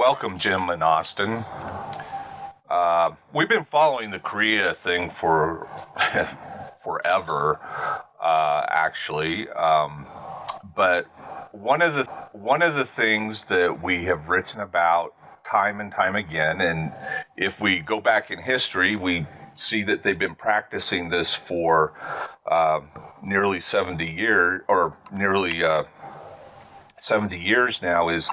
Welcome, Jim and Austin. We've been following the Korea thing for forever, actually. But one of the things that we have written about time and time again, and if we go back in history, we see that they've been practicing this for nearly 70 years, or nearly 70 years now, is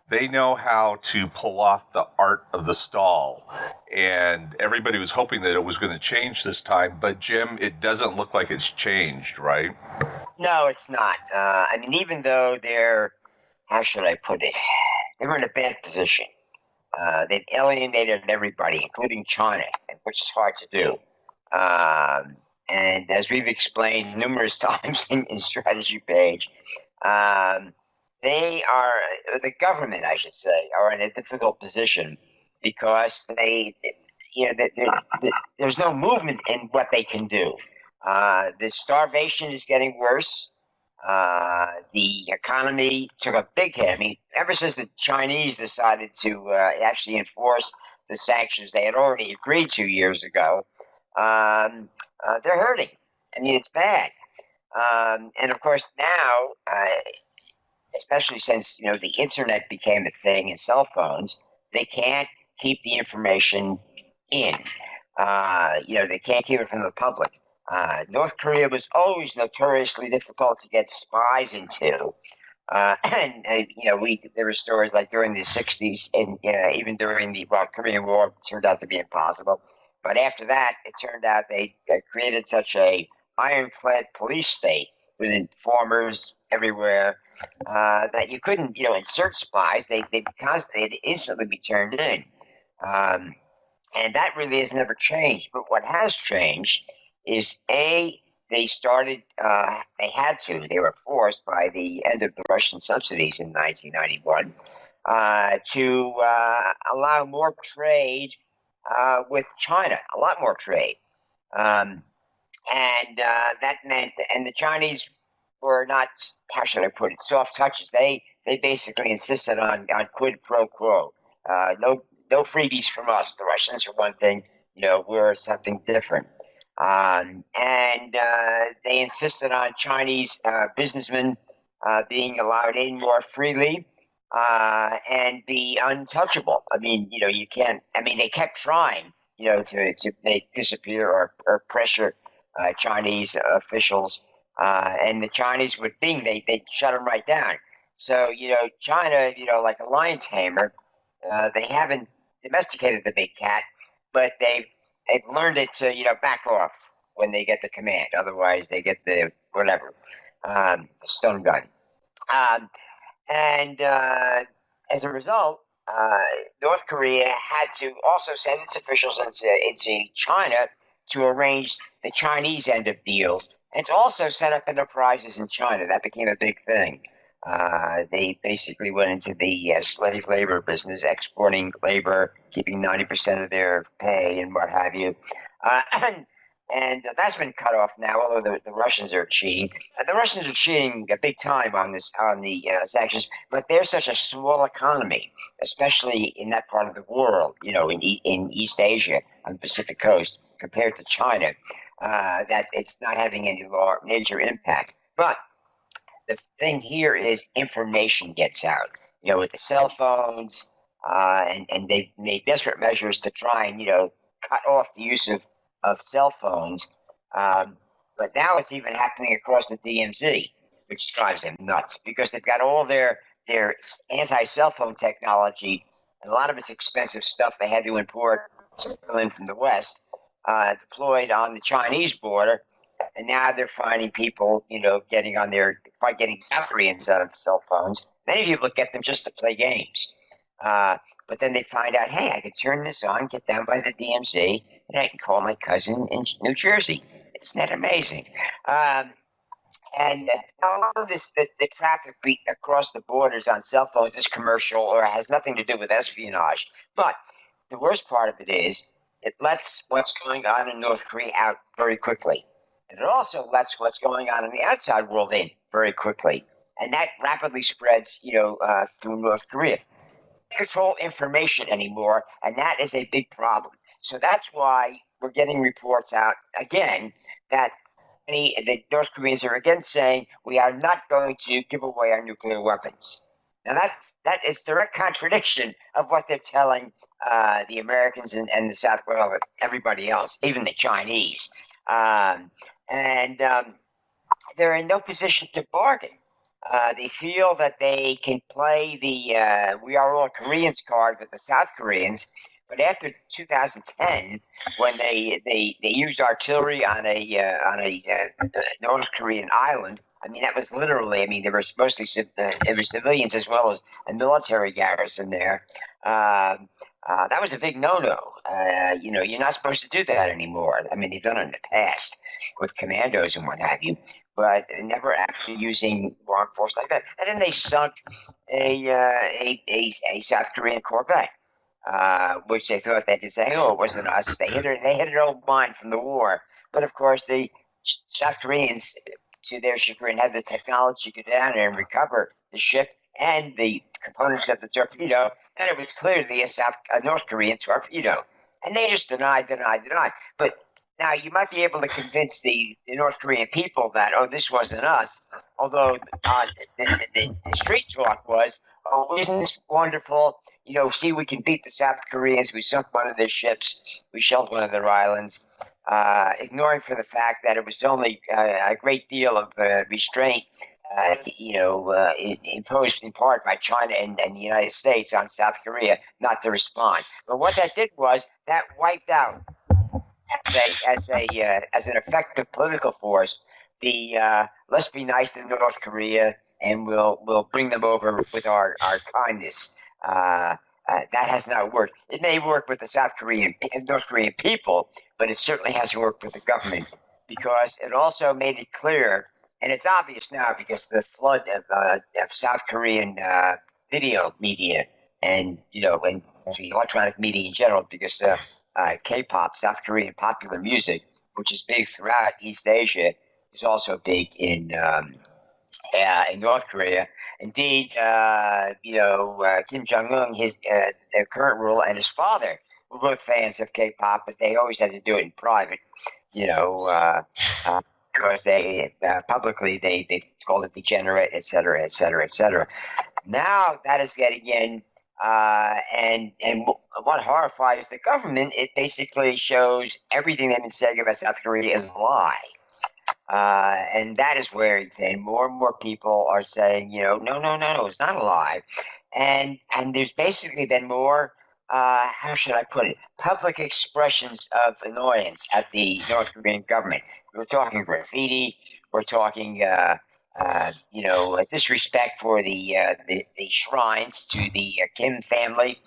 they know how to pull off the art of the stall. And everybody was hoping that it was going to change this time, but Jim, it doesn't look like it's changed, right? No, it's not. Even though how should I put it? They're in a bad position. They've alienated everybody, including China, which is hard to do. And as we've explained numerous times in strategy page, um, the government, I should say, are in a difficult position because there's no movement in what they can do. The starvation is getting worse. The economy took a big hit. I mean, ever since the Chinese decided to actually enforce the sanctions they had already agreed 2 years ago, they're hurting. I mean, it's bad. And of course, now, especially since the internet became a thing and cell phones, they can't keep the information in. They can't keep it from the public. North Korea was always notoriously difficult to get spies into. There were stories like during the 60s and even during the Korean War, it turned out to be impossible. But after that, it turned out they created such a ironclad police state with informers everywhere that you couldn't, insert spies. They'd instantly be turned in. And that really has never changed. But what has changed is they started, they were forced by the end of the Russian subsidies in 1991 to allow more trade with China, a lot more trade. That meant, and the Chinese were not, how should I put it, soft touches. They basically insisted on quid pro quo. No freebies from us. The Russians are one thing, we're something different. They insisted on Chinese businessmen being allowed in more freely and be untouchable. I mean, you can't. I mean, they kept trying, to make disappear or pressure Chinese officials, and the Chinese would think they shut them right down. So China, like a lion tamer, they haven't domesticated the big cat, but they've learned it to back off when they get the command. Otherwise, they get the whatever, the stun gun. And As a result, North Korea had to also send its officials into China to arrange the Chinese end of deals and to also set up enterprises in China. That became a big thing. They basically went into the slave labor business, exporting labor, keeping 90% of their pay and what have you. And that's been cut off now, although the Russians are cheating. The Russians are cheating big time on the sanctions, but they're such a small economy, especially in that part of the world, in East Asia, on the Pacific coast, compared to China, that it's not having any major impact. But the thing here is information gets out, with the cell phones, and they've made desperate measures to try and, cut off the use of cell phones. But now it's even happening across the DMZ, which drives them nuts because they've got all their anti-cell phone technology, and a lot of it's expensive stuff they had to import in from the West, deployed on the Chinese border. And now they're finding people, getting batteries out of cell phones. Many people get them just to play games. But then they find out, hey, I can turn this on, get down by the DMZ, and I can call my cousin in New Jersey. Isn't that amazing? A lot of the traffic across the borders on cell phones is commercial or has nothing to do with espionage. But the worst part of it is it lets what's going on in North Korea out very quickly. And it also lets what's going on in the outside world in very quickly. And that rapidly spreads, through North Korea. control information anymore, and that is a big problem. So that's why we're getting reports out again that the North Koreans are again saying we are not going to give away our nuclear weapons. Now that is direct contradiction of what they're telling the Americans and the South, well, everybody else, even the Chinese, and they're in no position to bargain. They feel that they can play the "we are all Koreans" card with the South Koreans, but after 2010, when they used artillery on a North Korean island, I mean that was literally. I mean there were mostly there were civilians as well as a military garrison there. That was a big no-no. You're not supposed to do that anymore. I mean, they've done it in the past with commandos and what have you, but never actually using armed force like that. And then they sunk a South Korean corvette, which they thought they could say, "Oh, it wasn't us." They hit an old mine from the war, but of course the South Koreans, to their chagrin, had the technology to go down there and recover the ship and the components of the torpedo, and it was clearly a North Korean torpedo. And they just denied. But now you might be able to convince the North Korean people that, oh, this wasn't us. Although the street talk was, oh, isn't this wonderful? See, we can beat the South Koreans. We sunk one of their ships. We shelled one of their islands. Ignoring for the fact that it was only a great deal of restraint, imposed in part by China and the United States on South Korea not to respond. But what that did was that wiped out as an effective political force the let's be nice to North Korea and we'll bring them over with our kindness. That has not worked. It may work with the North Korean people, but it certainly hasn't worked with the government because it also made it clear, and it's obvious now because the flood of South Korean video media and and electronic media in general, because K-pop, South Korean popular music, which is big throughout East Asia, is also big in North Korea. Indeed, Kim Jong Un, his current ruler, and his father were both fans of K-pop, but they always had to do it in private. You know, because they publicly they called it degenerate, et cetera, et cetera, et cetera. Now that is getting in, and what horrifies the government, it basically shows everything they've been saying about South Korea is a lie. And that is where then more and more people are saying, no, it's not a lie. And there's basically been more, how should I put it, public expressions of annoyance at the North Korean government. We're talking graffiti. We're talking, disrespect for the shrines to the Kim family.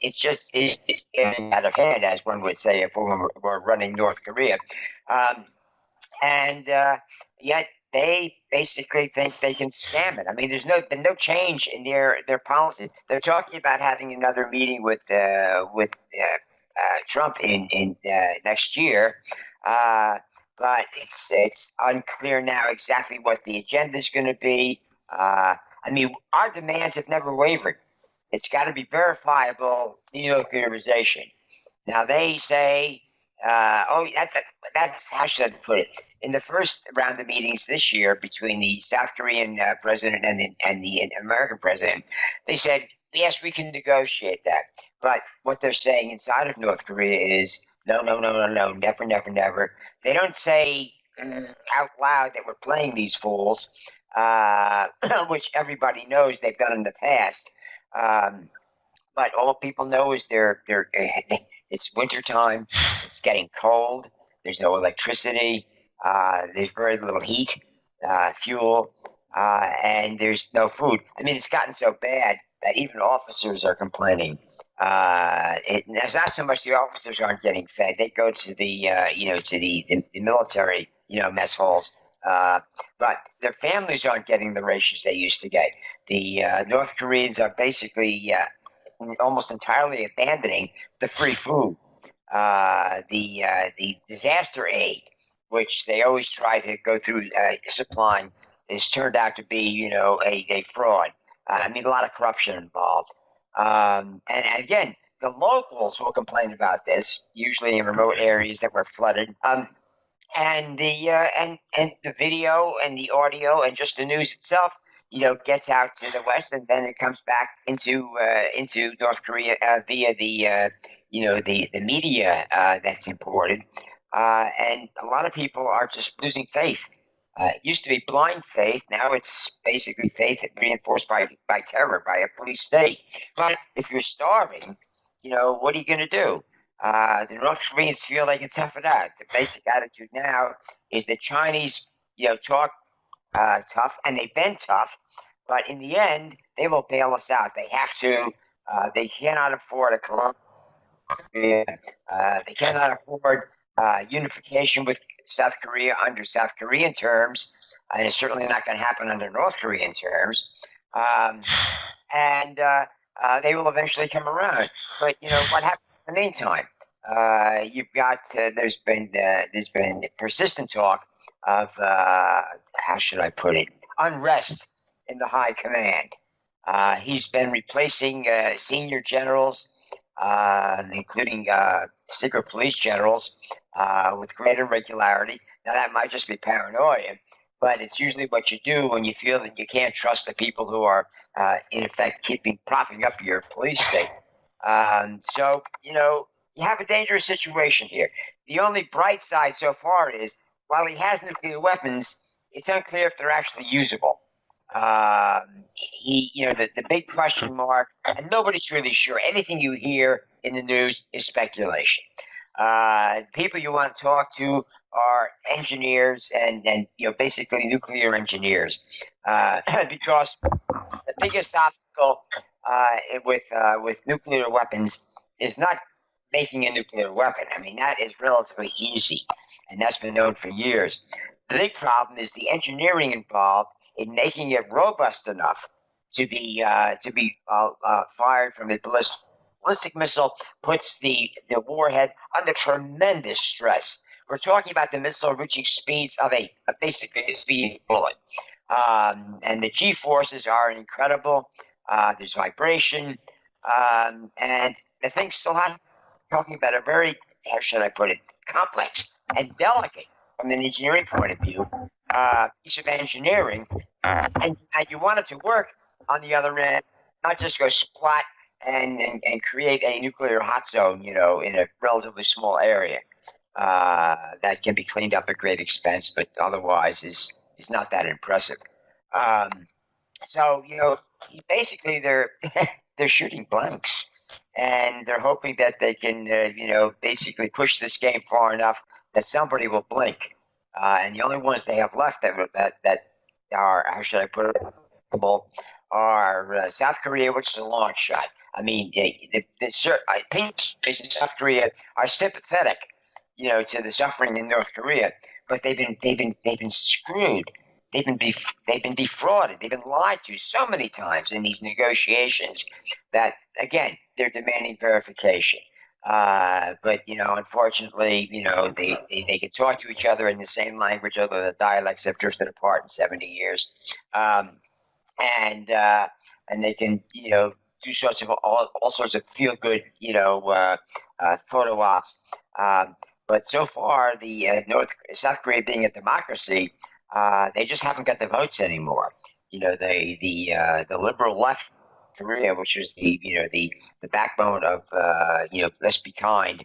It's getting out of hand, as one would say if we were running North Korea. And Yet they basically think they can scam it. I mean, there's been no change in their policy. They're talking about having another meeting with Trump in next year. But it's unclear now exactly what the agenda is going to be. I mean, our demands have never wavered. It's got to be verifiable denuclearization. Now they say, that's how should I put it? In the first round of meetings this year between the South Korean president and the American president, they said, yes, we can negotiate that. But what they're saying inside of North Korea is, no, no, no, no, no, never, never, never. They don't say out loud that we're playing these fools, which everybody knows they've done in the past. But all people know is it's wintertime, it's getting cold, there's no electricity, there's very little heat, fuel, and there's no food. I mean, it's gotten so bad that even officers are complaining. It's not so much the officers aren't getting fed; they go to the military mess halls. But their families aren't getting the rations they used to get. The North Koreans are basically almost entirely abandoning the free food. The disaster aid, which they always try to go through supplying, has turned out to be a fraud. I mean, a lot of corruption involved. And again, the locals will complain about this, usually in remote areas that were flooded. And the video and the audio and just the news itself, gets out to the West, and then it comes back into North Korea via the media that's imported. And a lot of people are just losing faith. It used to be blind faith. Now it's basically faith reinforced by terror, by a police state. But if you're starving, what are you going to do? The North Koreans feel they can tough it out. The basic attitude now is the Chinese, talk tough, and they've been tough, but in the end, they will bail us out. They have to. They cannot afford a Colombia. They cannot afford unification with South Korea under South Korean terms, and it's certainly not going to happen under North Korean terms. And they will eventually come around. But what happens in the meantime? You've got there's been persistent talk of how should I put it, unrest in the high command. He's been replacing senior generals, including secret police generals, with greater regularity. Now that might just be paranoia, but it's usually what you do when you feel that you can't trust the people who are, in effect, propping up your police state. So you have a dangerous situation here. The only bright side so far is, while he has nuclear weapons, it's unclear if they're actually usable. The big question mark, and nobody's really sure. Anything you hear in the news is speculation. People you want to talk to are engineers and basically nuclear engineers, because the biggest obstacle with nuclear weapons is not making a nuclear weapon. I mean, that is relatively easy, and that's been known for years. The big problem is the engineering involved in making it robust enough to be fired from a ballistic missile. Puts the warhead under tremendous stress. We're talking about the missile reaching speeds of basically a speeding bullet, and the G forces are incredible. There's vibration, and the thing still has. Talking about a very, how should I put it, complex and delicate from an engineering point of view, piece of engineering, and you want it to work on the other end, not just go splat and create a nuclear hot zone, in a relatively small area that can be cleaned up at great expense, but otherwise is not that impressive. So basically they're shooting blanks. And they're hoping that they can, basically push this game far enough that somebody will blink. And the only ones they have left that are, how should I put it, are South Korea, which is a long shot. I mean, I think South Korea are sympathetic, to the suffering in North Korea, but they've been screwed. They've been defrauded. They've been lied to so many times in these negotiations that, again, they're demanding verification. But unfortunately, they can talk to each other in the same language, although the dialects have drifted apart in 70 years, and they can do sorts of all sorts of feel good photo ops. But so far, the South Korea being a democracy. They just haven't got the votes anymore. The liberal left Korea, which was the backbone of let's be kind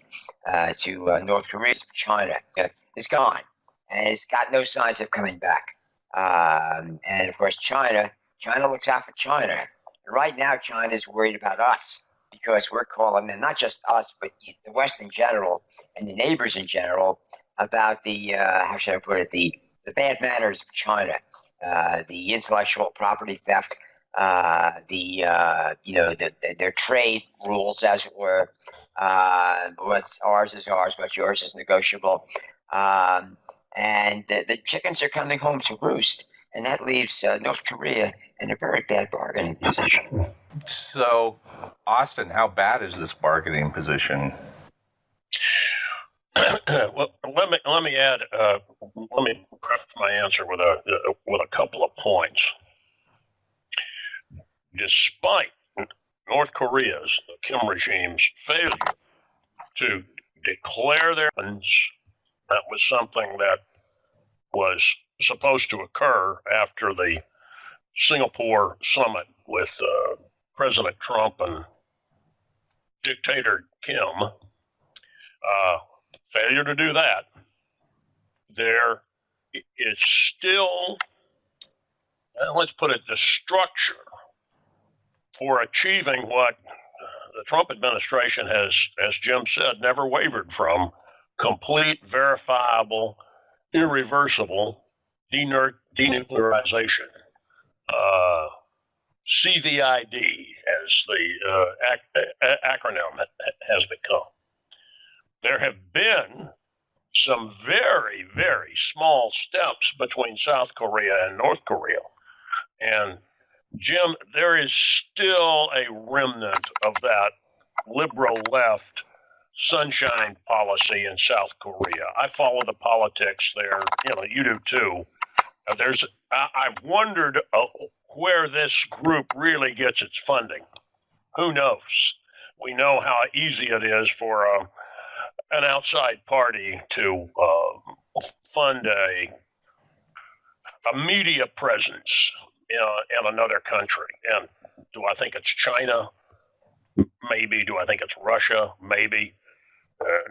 to North Korea, China, is gone, and it's got no signs of coming back. And of course, China looks out for China. Right now, China is worried about us because we're calling them, not just us, but the West in general and the neighbors in general, about the how should I put it, the bad manners of China, the intellectual property theft, their trade rules, as it were. What's ours is ours, what's yours is negotiable. And the chickens are coming home to roost, and that leaves North Korea in a very bad bargaining position. So, Austin, how bad is this bargaining position? Well, let me add. Let me preface my answer with a couple of points. despite North Korea's, the Kim regime's failure to declare their weapons, that was something that was supposed to occur after the Singapore summit with President Trump and dictator Kim. Failure to do that, there is still, let's put it, the structure for achieving what the Trump administration has, as Jim said, never wavered from: complete, verifiable, irreversible denuclearization. CVID, as the acronym has become. There have been some very, very small steps between South Korea and North Korea. And Jim, there is still a remnant of that liberal left sunshine policy in South Korea. I follow the politics there. You do too. I've wondered where this group really gets its funding. Who knows? We know how easy it is for an outside party to fund a media presence in another country. And do I think it's China? Maybe. Do I think it's Russia? Maybe.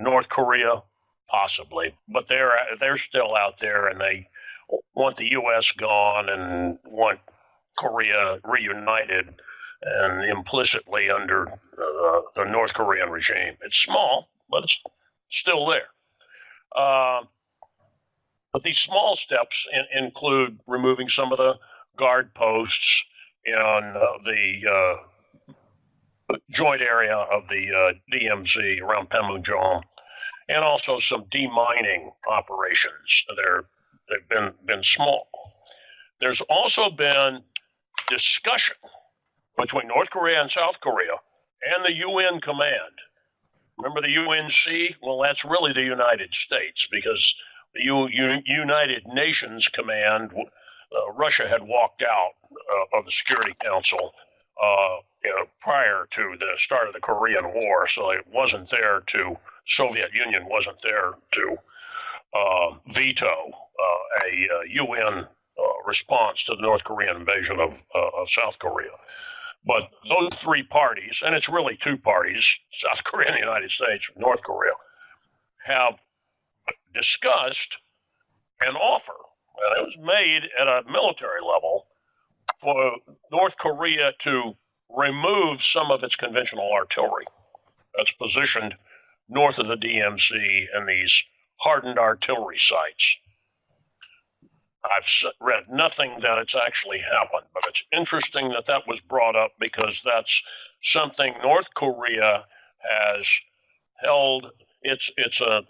North Korea? Possibly. But they're still out there, and they want the U.S. gone and want Korea reunited and implicitly under the North Korean regime. It's small, but it's still there. But these small steps include removing some of the guard posts in the joint area of the DMZ around Panmunjom, and also some demining operations. They've been small. There's also been discussion between North Korea and South Korea and the UN command. Remember the UNC? Well, that's really the United States, because the United Nations command, Russia had walked out of the Security Council prior to the start of the Korean War, so it wasn't there to, Soviet Union wasn't there to veto a UN response to the North Korean invasion of South Korea. But those three parties, and it's really two parties, South Korea and the United States, North Korea, have discussed an offer, and it was made at a military level, for North Korea to remove some of its conventional artillery that's positioned north of the DMZ and these hardened artillery sites. I've read nothing that it's actually happened, but it's interesting that that was brought up, because that's something North Korea has held. It's a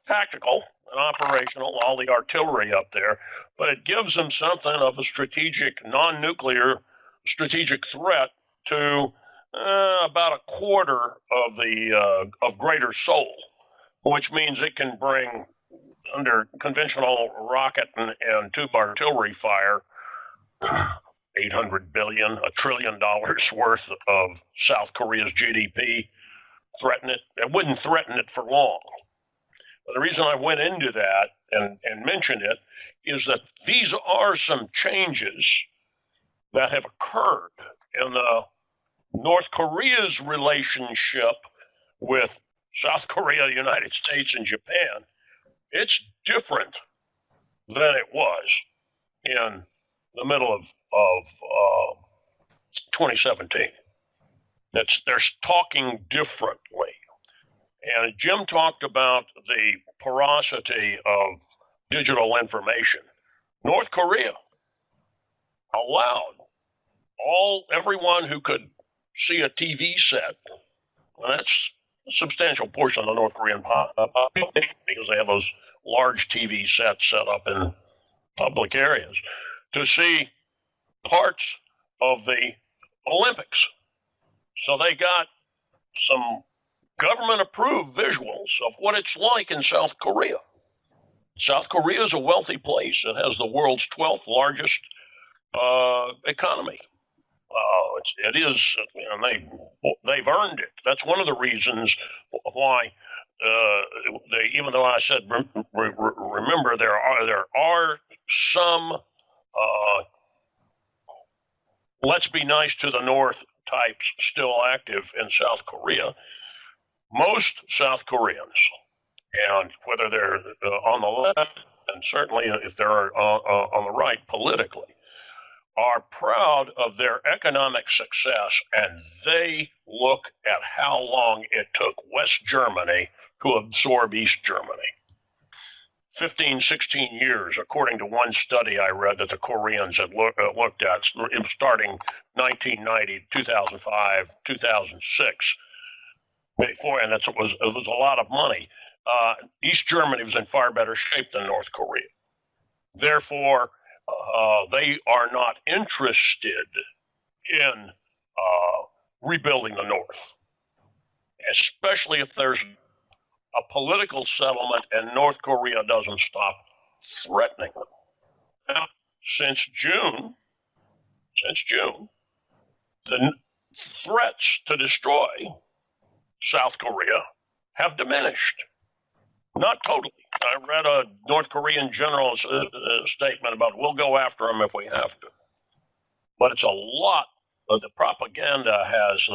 tactical and operational, all the artillery up there, but it gives them something of a strategic, non-nuclear strategic threat to about a quarter of the of Greater Seoul, which means it can bring, under conventional rocket and tube artillery fire, $800 billion, $1 trillion worth of South Korea's GDP. Threaten it. It wouldn't threaten it for long. But the reason I went into that and mentioned it is that these are some changes that have occurred in North Korea's relationship with South Korea, the United States, and Japan. It's different than it was in the middle of 2017. They're talking differently. And Jim talked about the porosity of digital information. North Korea allowed everyone who could see a TV set, and that's a substantial portion of the North Korean population, because they have those large TV sets set up in public areas, to see parts of the Olympics. So they got some government-approved visuals of what it's like in South Korea. South Korea is a wealthy place. It has the world's 12th largest economy. It is, and they've earned it. That's one of the reasons why. Even though I said remember, there are some let's be nice to the North types still active in South Korea. Most South Koreans, and whether they're on the left, and certainly if they're on the right politically, are proud of their economic success, and they look at how long it took West Germany to absorb East Germany. 15, 16 years, according to one study I read that the Koreans had looked at starting 1990, 2005, 2006. Before, and it was a lot of money. East Germany was in far better shape than North Korea. Therefore, they are not interested in rebuilding the North, especially if there's a political settlement and North Korea doesn't stop threatening them. Now, since June, the threats to destroy South Korea have diminished. Not totally. I read a North Korean general's statement about we'll go after them if we have to. But it's a lot of the propaganda has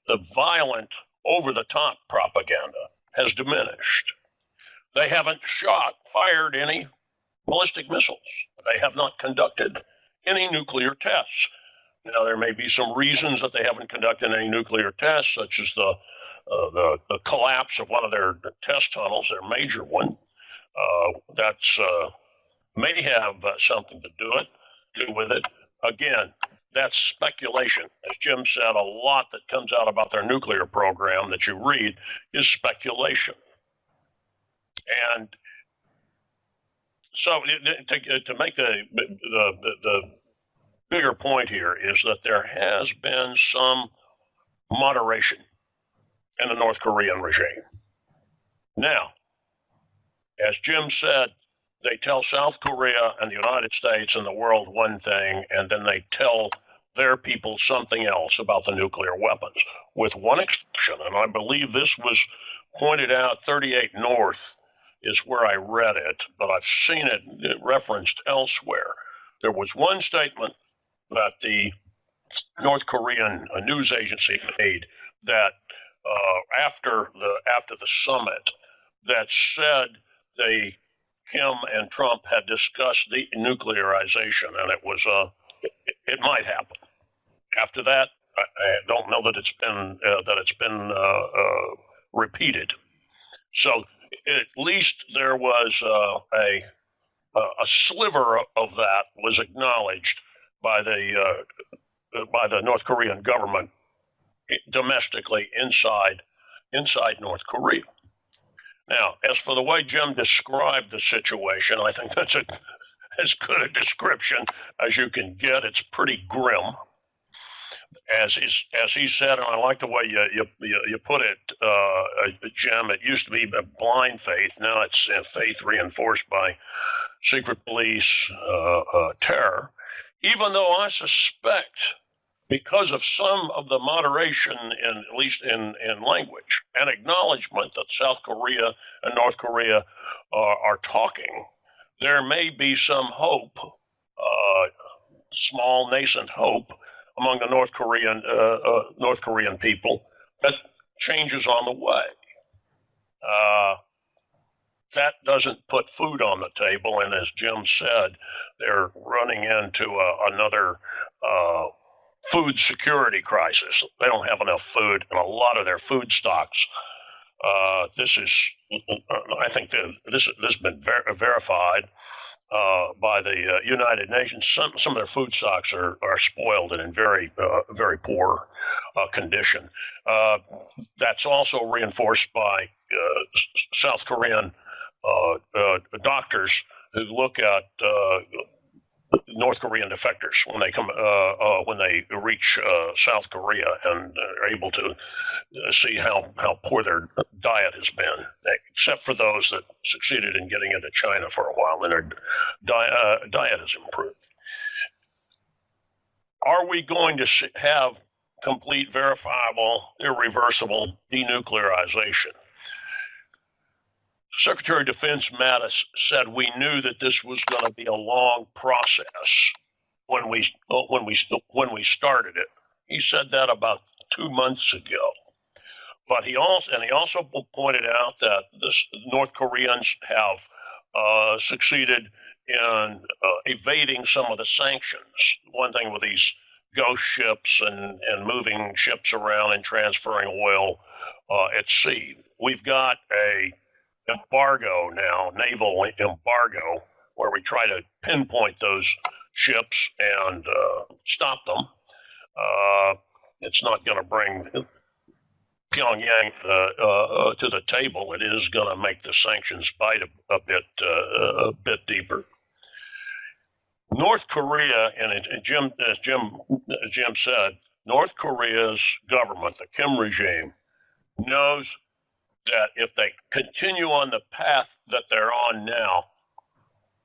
the violent, over-the-top propaganda has diminished. They haven't fired any ballistic missiles. They have not conducted any nuclear tests. Now, there may be some reasons that they haven't conducted any nuclear tests, such as the collapse of one of their test tunnels, their major one. That's may have something to do with it. Again, that's speculation. As Jim said, a lot that comes out about their nuclear program that you read is speculation. And so to make the bigger point here is that there has been some moderation in the North Korean regime. Now, as Jim said, they tell South Korea and the United States and the world one thing, and then they tell their people something else about the nuclear weapons, with one exception, and I believe this was pointed out, 38 North is where I read it, but I've seen it referenced elsewhere. There was one statement that the North Korean news agency made that after the summit that said Kim and Trump had discussed the denuclearization, and it might happen. After that, I don't know that it's been repeated. So at least there was a sliver of that was acknowledged by the North Korean government domestically inside North Korea. Now, as for the way Jim described the situation, I think that's as good a description as you can get. It's pretty grim, as he said, and I like the way you put it, Jim. It used to be a blind faith. Now it's faith reinforced by secret police terror. Even though I suspect, because of some of the moderation, at least in language and acknowledgement that South Korea and North Korea are talking, there may be some hope, small nascent hope, among the North Korean people that change is on the way. That doesn't put food on the table, and as Jim said, they're running into another food security crisis. They don't have enough food, and a lot of their food stocks. I think this has been verified by the United Nations. Some of their food stocks are spoiled and in very poor condition. That's also reinforced by South Korean doctors who look at North Korean defectors when they reach South Korea and are able to see how poor their diet has been, except for those that succeeded in getting into China for a while, and their diet has improved. are we going to have complete, verifiable, irreversible denuclearization? Secretary of Defense Mattis said we knew that this was going to be a long process when we started it. He said that about 2 months ago. But he also pointed out that the North Koreans have succeeded in evading some of the sanctions. One thing with these ghost ships and moving ships around and transferring oil at sea, we've got a embargo now, naval embargo, where we try to pinpoint those ships and stop them. It's not going to bring Pyongyang to the table. It is going to make the sanctions bite a bit deeper. North Korea, and as Jim said, North Korea's government, the Kim regime, knows that if they continue on the path that they're on now,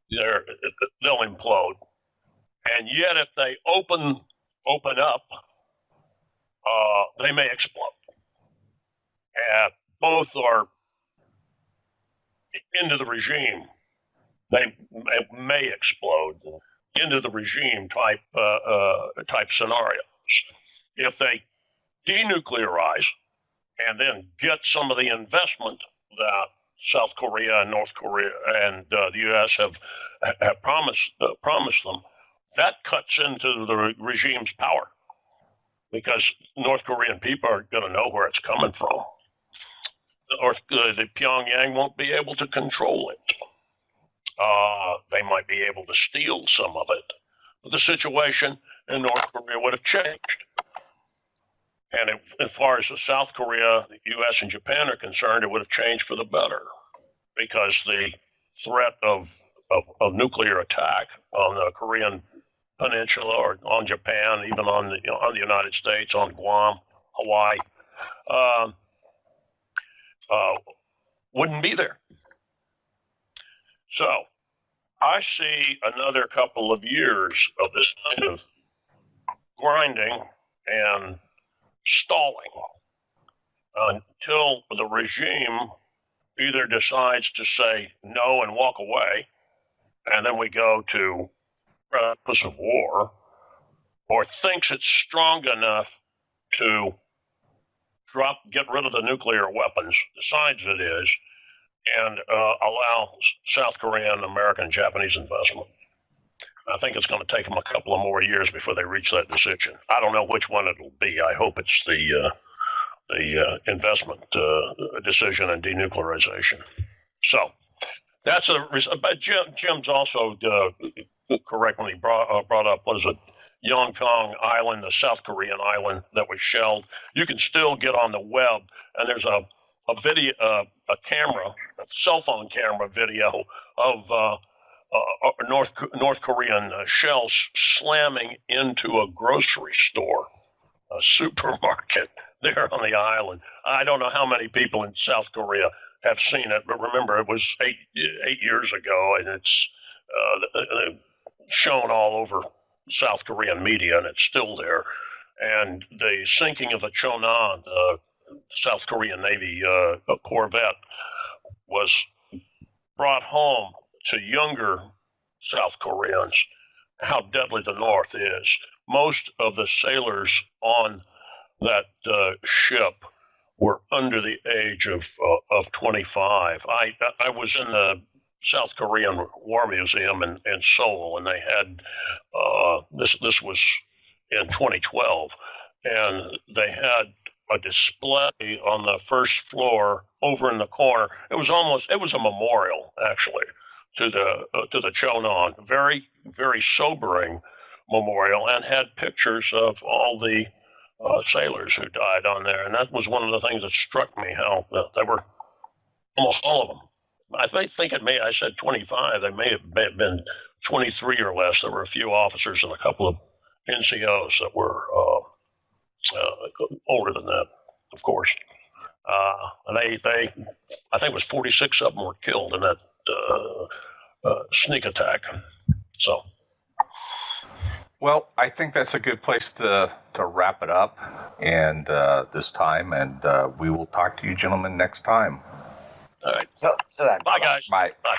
they'll implode. And yet, if they open up, they may explode. And both are into the regime. They may explode into the regime type scenarios. If they denuclearize and then get some of the investment that South Korea and North Korea and the U.S. have promised them, that cuts into the regime's power, because North Korean people are going to know where it's coming from. The Pyongyang won't be able to control it. They might be able to steal some of it, but the situation in North Korea would have changed. And as far as South Korea, the U.S. and Japan are concerned, it would have changed for the better, because the threat of nuclear attack on the Korean Peninsula or on Japan, even on the United States, on Guam, Hawaii, wouldn't be there. So I see another couple of years of this kind of grinding and stalling until the regime either decides to say no and walk away, and then we go to purpose of war, or thinks it's strong enough to get rid of the nuclear weapons, decides it is, and allow South Korean, American, Japanese investment. I think it's going to take them a couple of more years before they reach that decision. I don't know which one it'll be. I hope it's the investment decision and denuclearization. So that's but Jim's also correctly brought up, what is it, Yongtong Island, the South Korean island that was shelled. You can still get on the web, and there's a video, a cell phone camera video of North Korean shells slamming into a grocery store, a supermarket there on the island. I don't know how many people in South Korea have seen it, but remember, it was eight years ago, and it's shown all over South Korean media, and it's still there. And the sinking of the Chonan, the South Korean Navy corvette, was brought home to younger South Koreans how deadly the North is. Most of the sailors on that ship were under the age of 25. I was in the South Korean War Museum in Seoul, and they had this was in 2012, and they had a display on the first floor over in the corner. It was a memorial, actually, to the Chonan. Very, very sobering memorial, and had pictures of all the sailors who died on there. And that was one of the things that struck me, how they were, almost all of them. I think I said 25. They may have been 23 or less. There were a few officers and a couple of NCOs that were older than that, of course. And I think it was 46 of them were killed in that sneak attack. So Well, I think that's a good place to wrap it up, and this time, and we will talk to you gentlemen next time. All right. So then, Bye, guys. Bye. Bye.